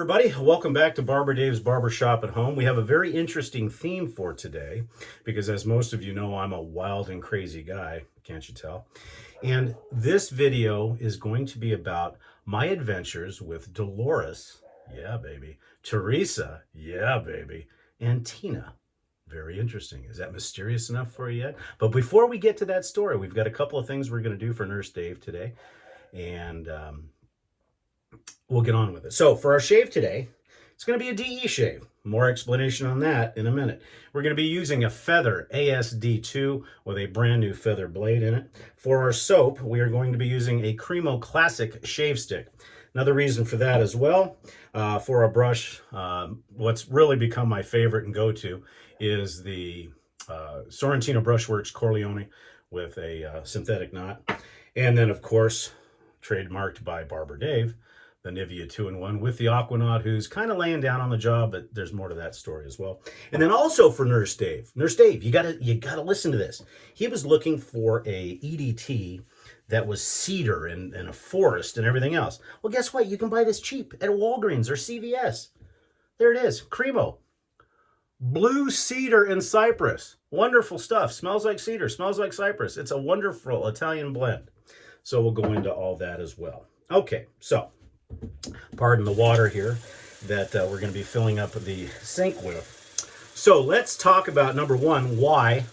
everybody. Welcome back to Barber Dave's Barbershop at Home. We have a very interesting theme for today because, as most of you know, I'm a wild and crazy guy, can't you tell? And this video is going to be about my adventures with Deloris, yeah, baby, Theresa, yeah, baby, and Tina. Very interesting. Is that mysterious enough for you yet? But before we get to that story, we've got a couple of things we're going to do for Nurse Dave today. And we'll get on with it. So for our shave today, it's going to be a DE shave. More explanation on that in a minute. We're going to be using a Feather ASD2 with a brand new feather blade in it. For our soap, we are going to be using a Cremo Classic shave stick. Another reason for that as well, for a brush, what's really become my favorite and go-to is the Sorrentino Brushworks Corleone with a synthetic knot. And then, of course, trademarked by Barber Dave, the Nivea 2-in-1 with the Aquanaut, who's kind of laying down on the job, but there's more to that story as well. And then also for Nurse Dave, you gotta listen to this. He was looking for a EDT that was cedar and a forest and everything else. Well, guess what? You can buy this cheap at Walgreens or CVS. There it is, Cremo. Blue cedar and cypress. Wonderful stuff. Smells like cedar, smells like cypress. It's a wonderful Italian blend. So we'll go into all that as well. Okay, so pardon the water here that we're going to be filling up the sink with. So let's talk about, number one, why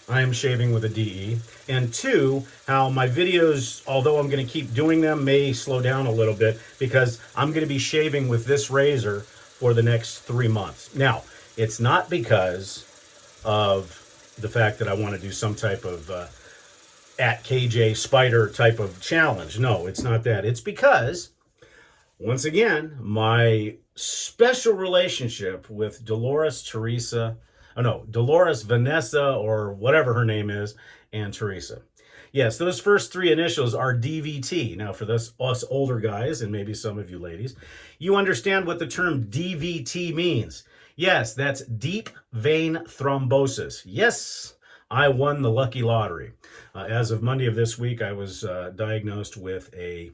I am shaving with a DE, and two, how my videos, although I'm going to keep doing them, may slow down a little bit because I'm going to be shaving with this razor for the next 3 months. Now, it's not because of the fact that I want to do some type of at KJ Spider type of challenge. No, it's not that. It's because, once again, my special relationship with Deloris, Deloris, Vanessa, or whatever her name is, and Theresa. Yes, those first three initials are DVT. Now, for us older guys, and maybe some of you ladies, you understand what the term DVT means. Yes, that's deep vein thrombosis. Yes, I won the lucky lottery. As of Monday of this week, I was diagnosed with a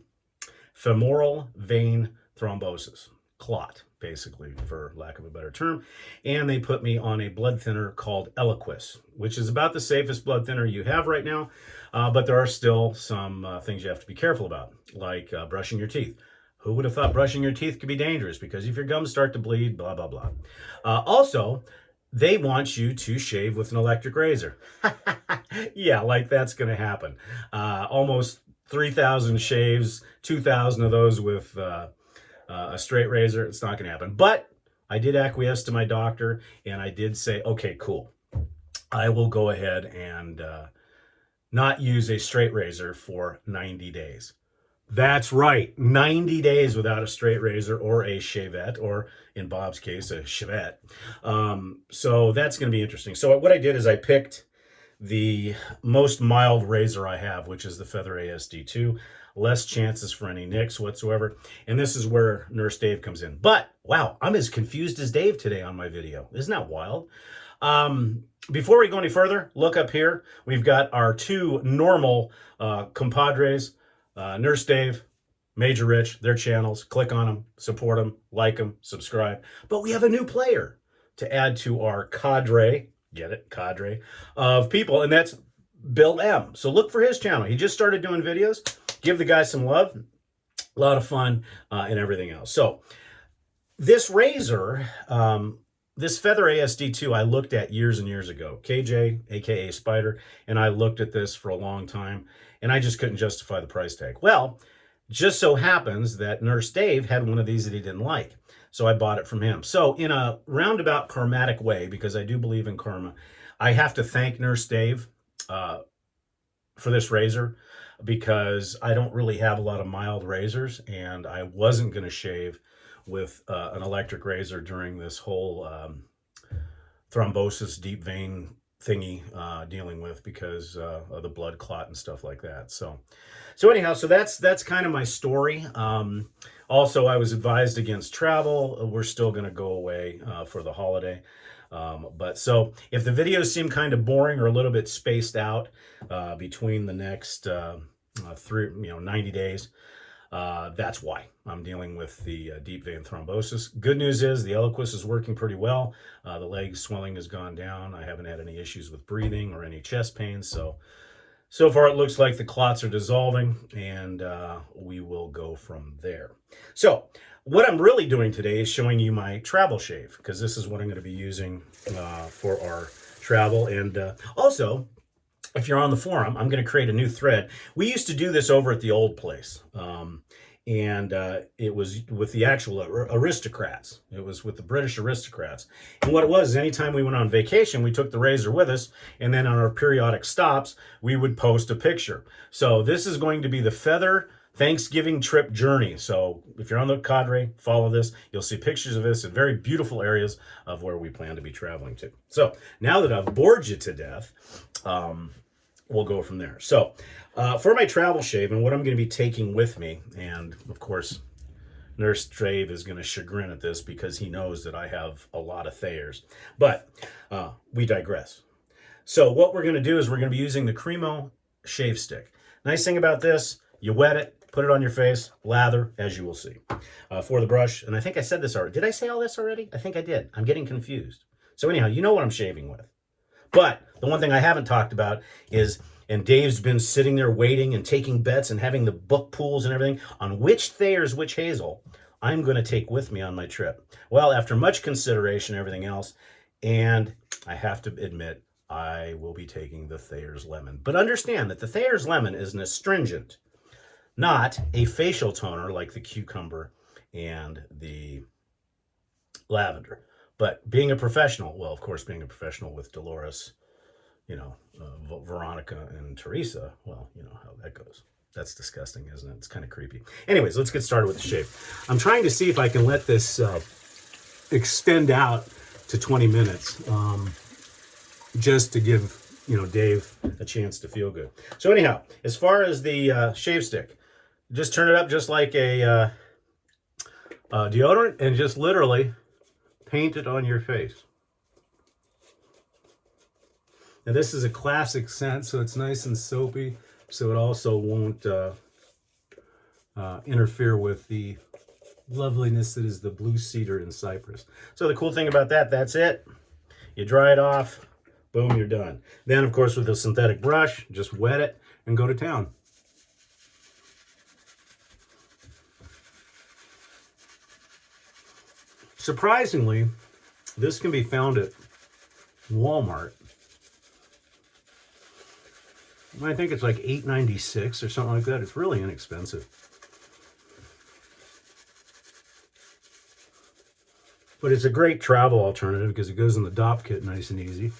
femoral vein thrombosis, clot, basically, for lack of a better term. And they put me on a blood thinner called Eliquis, which is about the safest blood thinner you have right now. But there are still some things you have to be careful about, like brushing your teeth. Who would have thought brushing your teeth could be dangerous? Because if your gums start to bleed, blah, blah, blah. Also, they want you to shave with an electric razor. Yeah, like that's going to happen. Almost 3,000 shaves, 2,000 of those with a straight razor. It's not going to happen. But I did acquiesce to my doctor, and I did say, okay, cool. I will go ahead and not use a straight razor for 90 days. That's right, 90 days without a straight razor or a shavette, or in Bob's case, a shavette. So that's going to be interesting. So what I did is I picked the most mild razor I have, which is the Feather ASD2. Less chances for any nicks whatsoever. And this is where Nurse Dave comes in. But, wow, I'm as confused as Dave today on my video. Isn't that wild? Before we go any further, look up here. We've got our two normal compadres, Nurse Dave, Major Rich, their channels. Click on them, support them, like them, subscribe. But we have a new player to add to our cadre, get it, cadre, of people, and that's Bill M. So look for his channel. He just started doing videos. Give the guy some love. A lot of fun and everything else. So this razor, this Feather ASD2, I looked at years and years ago. KJ, aka Spider, and I looked at this for a long time, and I just couldn't justify the price tag. Well, just so happens that Nurse Dave had one of these that he didn't like, so I bought it from him. So in a roundabout karmatic way, because I do believe in karma, I have to thank Nurse Dave for this razor, because I don't really have a lot of mild razors, and I wasn't going to shave with an electric razor during this whole thrombosis, deep vein thingy dealing with, because of the blood clot and stuff like that. So anyhow, so that's kind of my story. Also, I was advised against travel. We're still going to go away for the holiday. But so if the videos seem kind of boring or a little bit spaced out between the next 90 days, That's why I'm dealing with the deep vein thrombosis. Good news is the Eliquis is working pretty well. The leg swelling has gone down. I haven't had any issues with breathing or any chest pain. So far it looks like the clots are dissolving, and we will go from there. So what I'm really doing today is showing you my travel shave, because this is what I'm going to be using for our travel. And also, if you're on the forum, I'm going to create a new thread. We used to do this over at the old place. And it was with the actual aristocrats. It was with the British aristocrats. And what it was, anytime we went on vacation, we took the razor with us, and then on our periodic stops, we would post a picture. So this is going to be the Feather Thanksgiving trip journey. So if you're on the cadre, follow this. You'll see pictures of this in very beautiful areas of where we plan to be traveling to. So now that I've bored you to death, we'll go from there. So for my travel shave and what I'm going to be taking with me, and of course, Nurse Dave is going to chagrin at this because he knows that I have a lot of Thayers, but we digress. So what we're going to do is we're going to be using the Cremo shave stick. Nice thing about this, you wet it, put it on your face, lather, as you will see. For the brush, and I think I said this already. Did I say all this already? I think I did. I'm getting confused. So anyhow, you know what I'm shaving with. But the one thing I haven't talked about is, and Dave's been sitting there waiting and taking bets and having the book pools and everything on which Thayer's, which Hazel I'm going to take with me on my trip. Well, after much consideration and everything else, and I have to admit, I will be taking the Thayer's Lemon. But understand that the Thayer's Lemon is an astringent, not a facial toner like the cucumber and the lavender. But being a professional, well, of course, being a professional with Deloris, you know, Veronica and Theresa, well, you know how that goes. That's disgusting, isn't it? It's kind of creepy. Anyways, let's get started with the shave. I'm trying to see if I can let this extend out to 20 minutes, just to give, you know, Dave a chance to feel good. So anyhow, as far as the shave stick, just turn it up just like a deodorant and just literally paint it on your face. Now this is a classic scent, so it's nice and soapy, so it also won't interfere with the loveliness that is the blue cedar and cypress. So the cool thing about that, that's it. You dry it off, boom, you're done. Then, of course, with a synthetic brush, just wet it and go to town. Surprisingly, this can be found at Walmart. I think it's like $8.96 or something like that. It's really inexpensive. But it's a great travel alternative because it goes in the DOP kit nice and easy.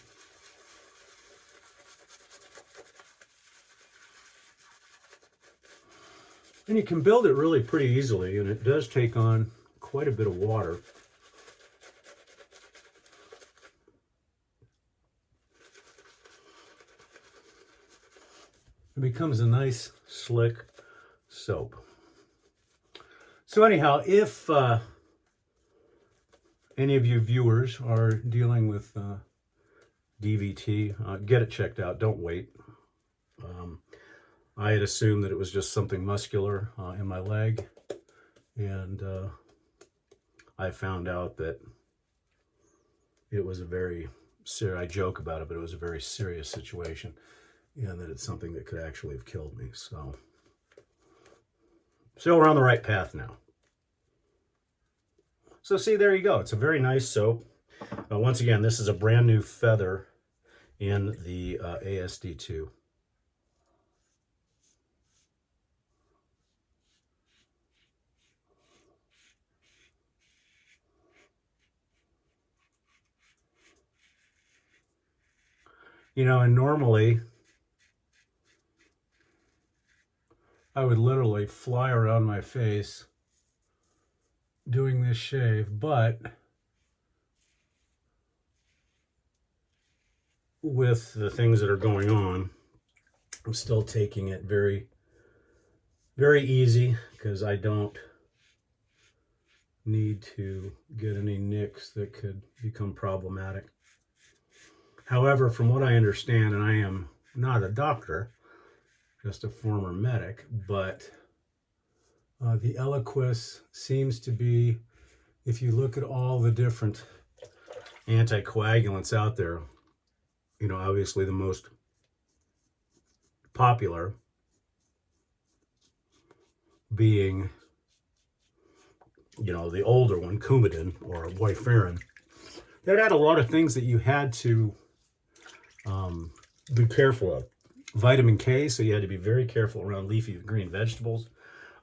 And you can build it really pretty easily, and it does take on quite a bit of water. It becomes a nice, slick soap. So anyhow, if any of you viewers are dealing with DVT, get it checked out. Don't wait. I had assumed that it was just something muscular in my leg, and I found out that it was a very serious, I joke about it, but it was a very serious situation, and that it's something that could actually have killed me. So we're on the right path now. So see, there you go. It's a very nice soap. Once again, this is a brand new Feather in the ASD2. You know, and normally I would literally fly around my face doing this shave, but with the things that are going on, I'm still taking it very, very easy because I don't need to get any nicks that could become problematic. However, from what I understand, and I am not a doctor, just a former medic, but The Eliquis seems to be, if you look at all the different anticoagulants out there, you know, obviously the most popular being, you know, the older one, Coumadin or Warfarin. That had a lot of things that you had to be careful of. Vitamin K, so you had to be very careful around leafy green vegetables.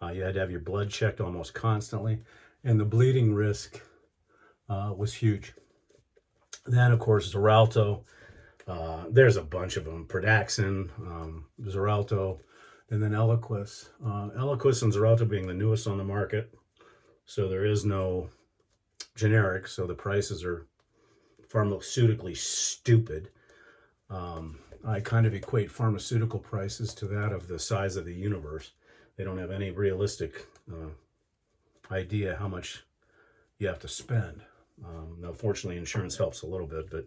You had to have your blood checked almost constantly. And the bleeding risk was huge. Then, of course, Xarelto. There's a bunch of them. Pradaxin, Xarelto, and then Eliquis. Eliquis and Xarelto being the newest on the market. So there is no generic, so the prices are pharmaceutically stupid. I kind of equate pharmaceutical prices to that of the size of the universe. They don't have any realistic idea how much you have to spend. Now, fortunately, insurance helps a little bit, but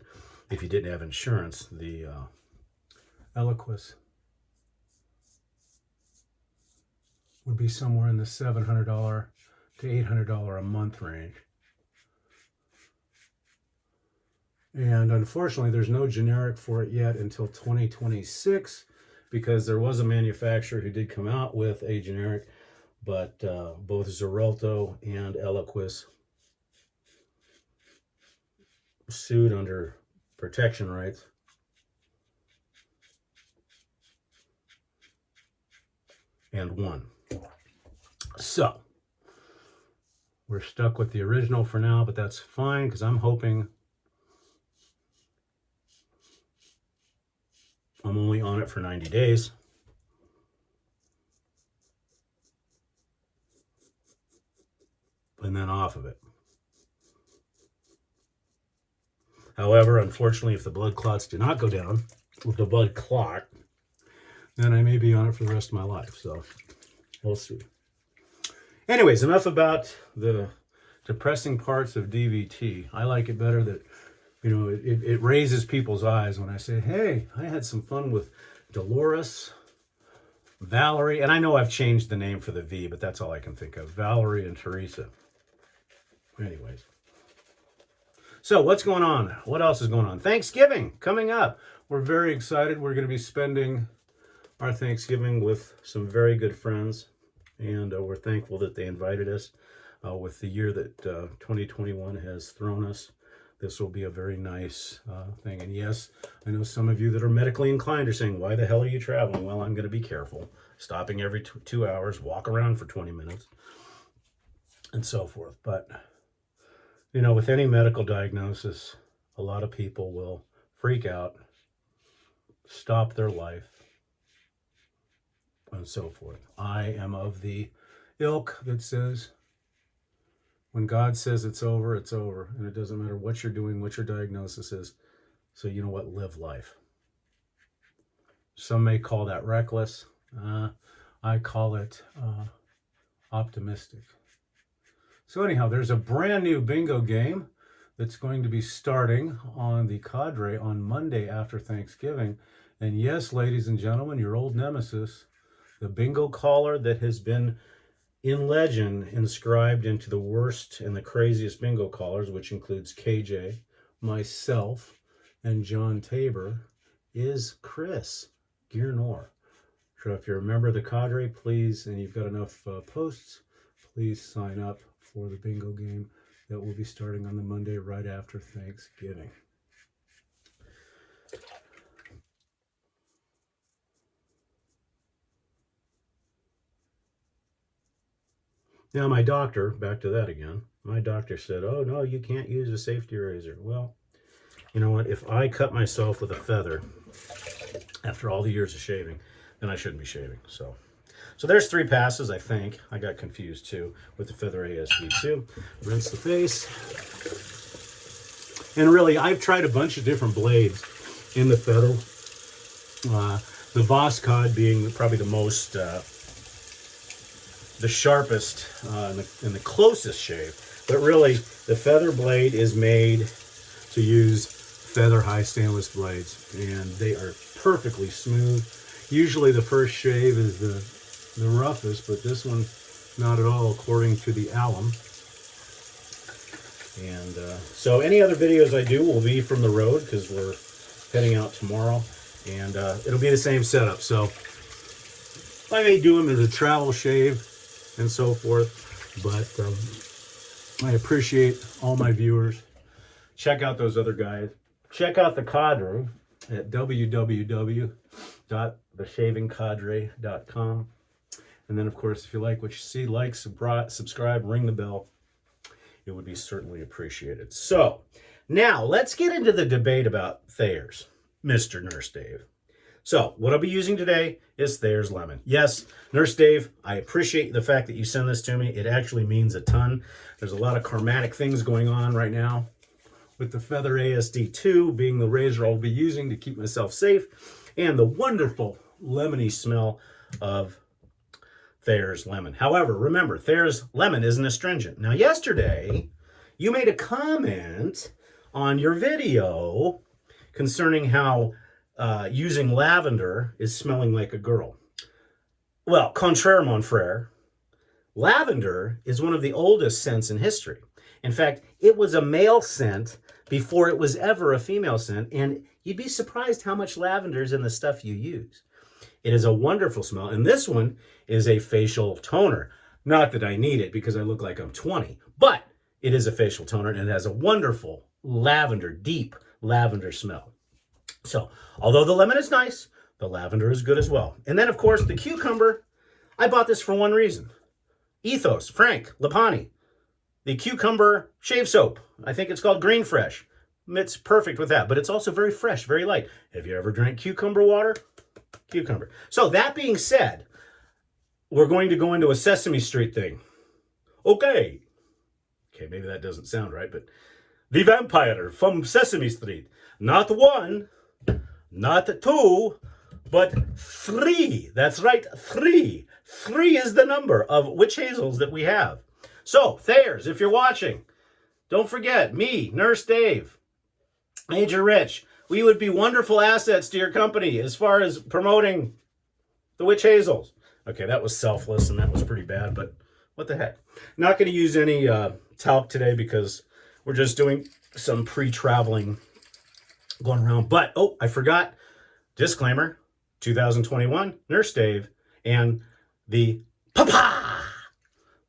if you didn't have insurance, the Eliquis would be somewhere in the $700 to $800 a month range. And unfortunately, there's no generic for it yet until 2026, because there was a manufacturer who did come out with a generic, but both Xarelto and Eliquis sued under protection rights. And won. So, we're stuck with the original for now, but that's fine, because I'm hoping I'm only on it for 90 days. And then off of it. However, unfortunately, if the blood clots do not go down, with the blood clot, then I may be on it for the rest of my life. So, we'll see. Anyways, enough about the depressing parts of DVT. I like it better that, you know, it raises people's eyes when I say, hey, I had some fun with Deloris, Valerie, and I know I've changed the name for the V, but that's all I can think of. Valerie and Theresa. Anyways. So what's going on? What else is going on? Thanksgiving coming up. We're very excited. We're going to be spending our Thanksgiving with some very good friends, and we're thankful that they invited us. With the year that 2021 has thrown us, this will be a very nice thing. And yes, I know some of you that are medically inclined are saying, why the hell are you traveling? Well, I'm going to be careful, stopping every 2 hours, walk around for 20 minutes, and so forth. But, you know, with any medical diagnosis, a lot of people will freak out, stop their life, and so forth. I am of the ilk that says, when God says it's over, it's over. And it doesn't matter what you're doing, what your diagnosis is. So you know what? Live life. Some may call that reckless. I call it optimistic. So anyhow, there's a brand new bingo game that's going to be starting on the Cadre on Monday after Thanksgiving. And yes, ladies and gentlemen, your old nemesis, the bingo caller that has been in legend inscribed into the worst and the craziest bingo callers, which includes KJ, myself, and John Tabor, is Chris Gearnor. So if you're a member of the Cadre, please, and you've got enough posts, please sign up for the bingo game that will be starting on the Monday right after Thanksgiving. Now, my doctor, back to that again, my doctor said, oh, no, you can't use a safety razor. Well, you know what? If I cut myself with a feather after all the years of shaving, then I shouldn't be shaving. So there's 3 passes, I think. I got confused, too, with the Feather ASV2. Rinse the face. And really, I've tried a bunch of different blades in the Feather. The Voskhod being probably the most... the sharpest and the closest shave, but really the Feather blade is made to use Feather high stainless blades, and they are perfectly smooth. Usually the first shave is the roughest, but this one not at all according to the alum. And so any other videos I do will be from the road because we're heading out tomorrow, and it'll be the same setup. So I may do them as a travel shave and so forth, but I appreciate all my viewers. Check out those other guys. Check out the cadre at www.theshavingcadre.com. And then, of course, if you like what you see, like, subscribe, ring the bell. It would be certainly appreciated. So, now let's get into the debate about Thayer's, Mr. Nurse Dave. So, what I'll be using today is Thayer's Lemon. Yes, Nurse Dave, I appreciate the fact that you send this to me. It actually means a ton. There's a lot of karmatic things going on right now with the Feather ASD2 being the razor I'll be using to keep myself safe, and the wonderful lemony smell of Thayer's Lemon. However, remember, Thayer's Lemon isn't astringent. Now, yesterday, you made a comment on your video concerning how using lavender is smelling like a girl. Well, contraire, mon frere, lavender is one of the oldest scents in history. In fact, it was a male scent before it was ever a female scent, and you'd be surprised how much lavender is in the stuff you use. It is a wonderful smell, and this one is a facial toner. Not that I need it because I look like I'm 20, but it is a facial toner, and it has a wonderful lavender, deep lavender smell. So, although the lemon is nice, the lavender is good as well. And then, of course, the cucumber, I bought this for one reason. Ethos, Frank, Lapani, the cucumber shave soap. I think it's called Green Fresh. It's perfect with that, but it's also very fresh, very light. Have you ever drank cucumber water? Cucumber. So that being said, we're going to go into a Sesame Street thing. Okay, maybe that doesn't sound right, but the vampire from Sesame Street. Not one, not two, but three. That's right, three. Three is the number of witch hazels that we have. So, Thayer's, if you're watching, don't forget, me, Nurse Dave, Major Rich, we would be wonderful assets to your company as far as promoting the witch hazels. Okay, that was selfless and that was pretty bad, but what the heck. Not going to use any talc today because we're just doing some pre-traveling going around. But, oh, I forgot, disclaimer, 2021, Nurse Dave, and the papa.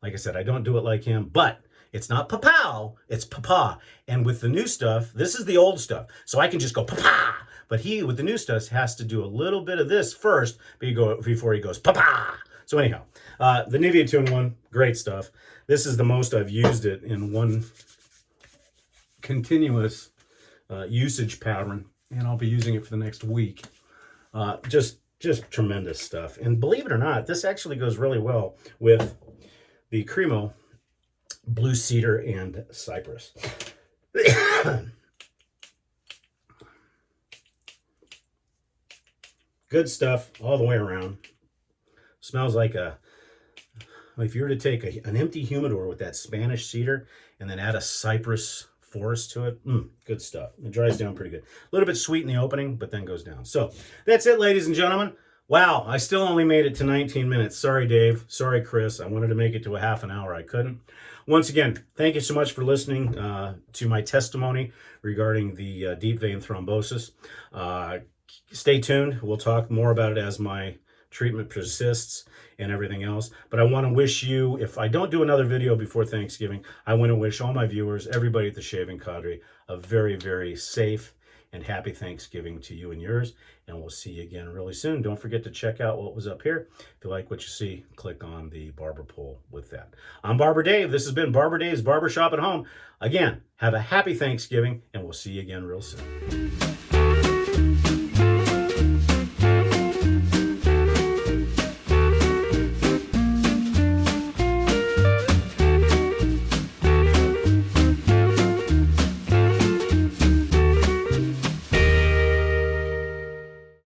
Like I said, I don't do it like him, but it's not papow, it's papa. And with the new stuff, this is the old stuff. So I can just go papa. But he, with the new stuff, has to do a little bit of this first before he goes papa. So anyhow, the Nivea 2-in-1, great stuff. This is the most I've used it in one continuous usage pattern, and I'll be using it for the next week. Just tremendous stuff. And believe it or not, this actually goes really well with the Cremo Blue Cedar and Cypress. Good stuff all the way around. Smells like if you were to take an empty humidor with that Spanish cedar and then add a cypress forest to it, good stuff. It dries down pretty good. A little bit sweet in the opening, but then goes down. So that's it, ladies and gentlemen. Wow, I still only made it to 19 minutes. Sorry, Dave. Sorry, Chris. I wanted to make it to a half an hour. I couldn't. Once again, thank you so much for listening to my testimony regarding the deep vein thrombosis. Stay tuned. We'll talk more about it as my treatment persists and everything else. But I want to wish you, if I don't do another video before Thanksgiving, I want to wish all my viewers, everybody at the Shaving Cadre, a very, very safe and happy Thanksgiving to you and yours. And we'll see you again really soon. Don't forget to check out what was up here. If you like what you see, click on the barber pole with that. I'm Barber Dave. This has been Barber Dave's Barbershop at Home. Again, have a happy Thanksgiving, and we'll see you again real soon.